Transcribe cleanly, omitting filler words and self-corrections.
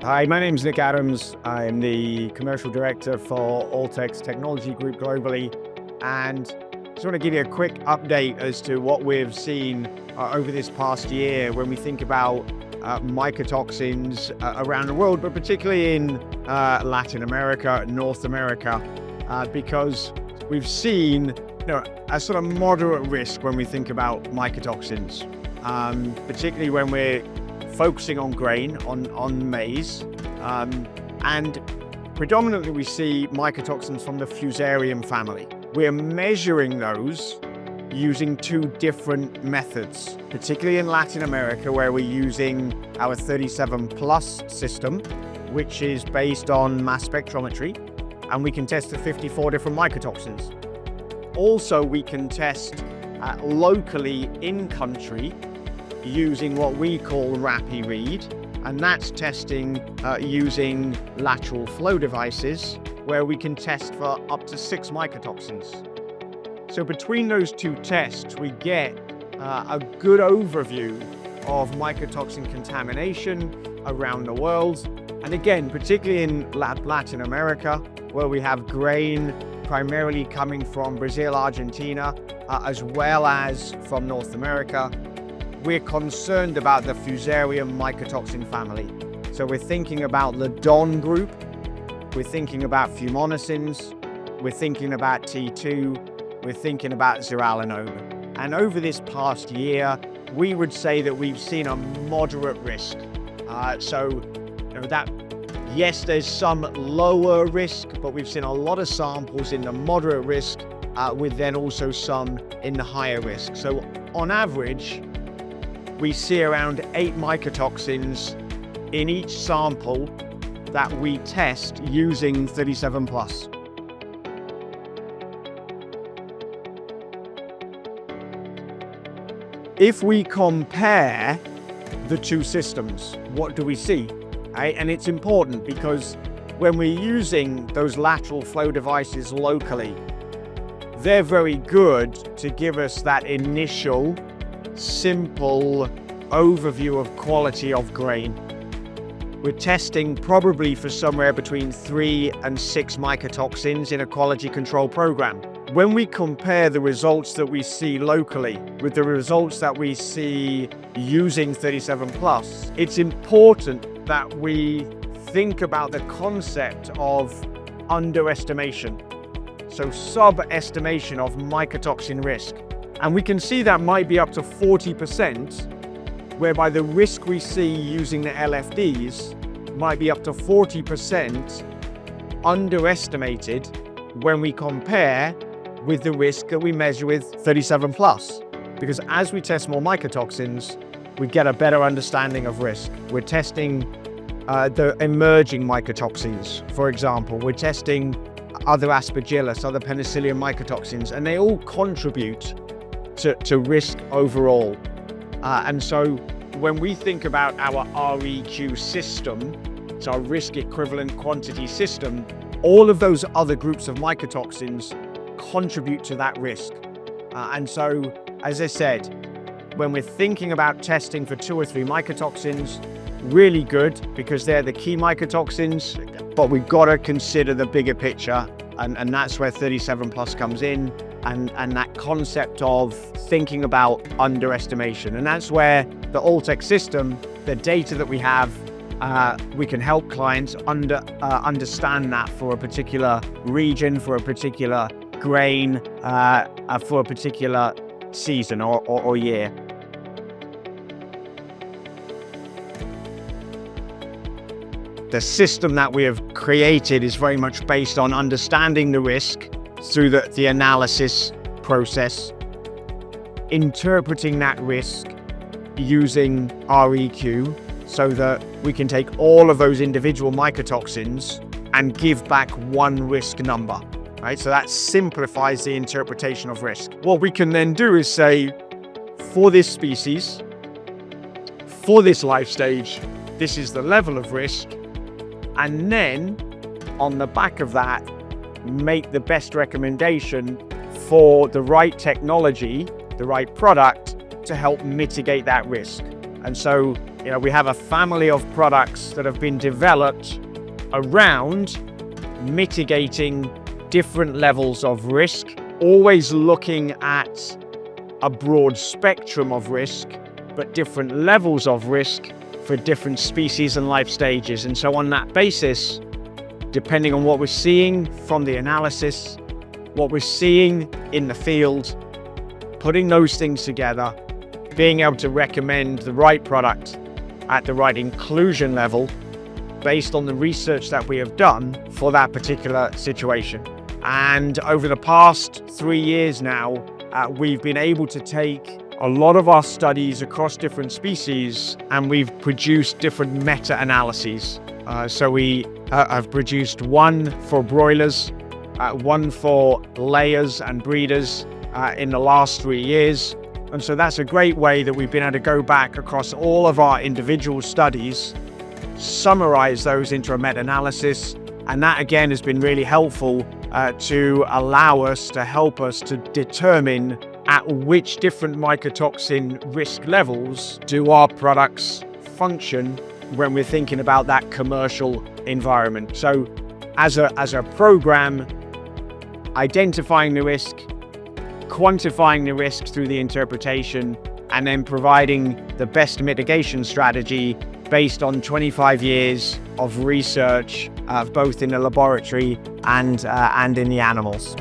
Hi, my name is Nick Adams. I'm the Commercial Director for Alltech's Technology Group globally, and just want to give you a quick update as to what we've seen over this past year when we think about mycotoxins around the world, but particularly in Latin America, North America, because we've seen a sort of moderate risk when we think about mycotoxins, particularly when we're focusing on grain, on maize, and predominantly we see mycotoxins from the Fusarium family. We're measuring those using two different methods, particularly in Latin America, where we're using our 37 plus system, which is based on mass spectrometry, and we can test the 54 different mycotoxins. Also, we can test locally in country using what we call RAPIREAD, and that's testing using lateral flow devices where we can test for up to 6 mycotoxins. So between those two tests, we get a good overview of mycotoxin contamination around the world. And again, particularly in Latin America, where we have grain primarily coming from Brazil, Argentina, as well as from North America, we're concerned about the Fusarium mycotoxin family. So we're thinking about the DON group, we're thinking about fumonisins, we're thinking about T2, we're thinking about zearalenone. And over this past year, we would say that we've seen a moderate risk. Yes, there's some lower risk, but we've seen a lot of samples in the moderate risk, with then also some in the higher risk. So on average, we see around 8 mycotoxins in each sample that we test using 37 plus. If we compare the two systems, what do we see? Right? And it's important because when we're using those lateral flow devices locally, they're very good to give us that initial simple overview of quality of grain. We're testing probably for somewhere between 3 and 6 mycotoxins in a quality control program. When we compare the results that we see locally with the results that we see using 37 plus, it's important that we think about the concept of underestimation. So sub-estimation of mycotoxin risk. And we can see that might be up to 40%, whereby the risk we see using the LFDs might be up to 40% underestimated when we compare with the risk that we measure with 37 plus. Because as we test more mycotoxins, we get a better understanding of risk. We're testing the emerging mycotoxins, for example. We're testing other Aspergillus, other Penicillium mycotoxins, and they all contribute to risk overall. And so when we think about our REQ system, it's our risk equivalent quantity system, all of those other groups of mycotoxins contribute to that risk. And so, as I said, when we're thinking about testing for 2 or 3 mycotoxins, really good because they're the key mycotoxins, but we've got to consider the bigger picture, and that's where 37 plus comes in, and that concept of thinking about underestimation. And that's where the Alltech system, the data that we have, we can help clients understand that for a particular region, for a particular grain, for a particular season or year. The system that we have created is very much based on understanding the risk through the analysis process, interpreting that risk using REQ so that we can take all of those individual mycotoxins and give back one risk number, right? So that simplifies the interpretation of risk. What we can then do is say, for this species, for this life stage, this is the level of risk. And then on the back of that, make the best recommendation for the right technology, the right product to help mitigate that risk. And so, we have a family of products that have been developed around mitigating different levels of risk, always looking at a broad spectrum of risk, but different levels of risk for different species and life stages. And so on that basis, depending on what we're seeing from the analysis, what we're seeing in the field, putting those things together, being able to recommend the right product at the right inclusion level based on the research that we have done for that particular situation. And over the past 3 years now, we've been able to take a lot of our studies across different species, and we've produced different meta-analyses. So we have produced one for broilers, one for layers and breeders in the last 3 years. And so that's a great way that we've been able to go back across all of our individual studies, summarize those into a meta-analysis. And that again has been really helpful to allow us to help us to determine at which different mycotoxin risk levels do our products function when we're thinking about that commercial environment. So as a program, identifying the risk, quantifying the risk through the interpretation, and then providing the best mitigation strategy based on 25 years of research, both in the laboratory and in the animals.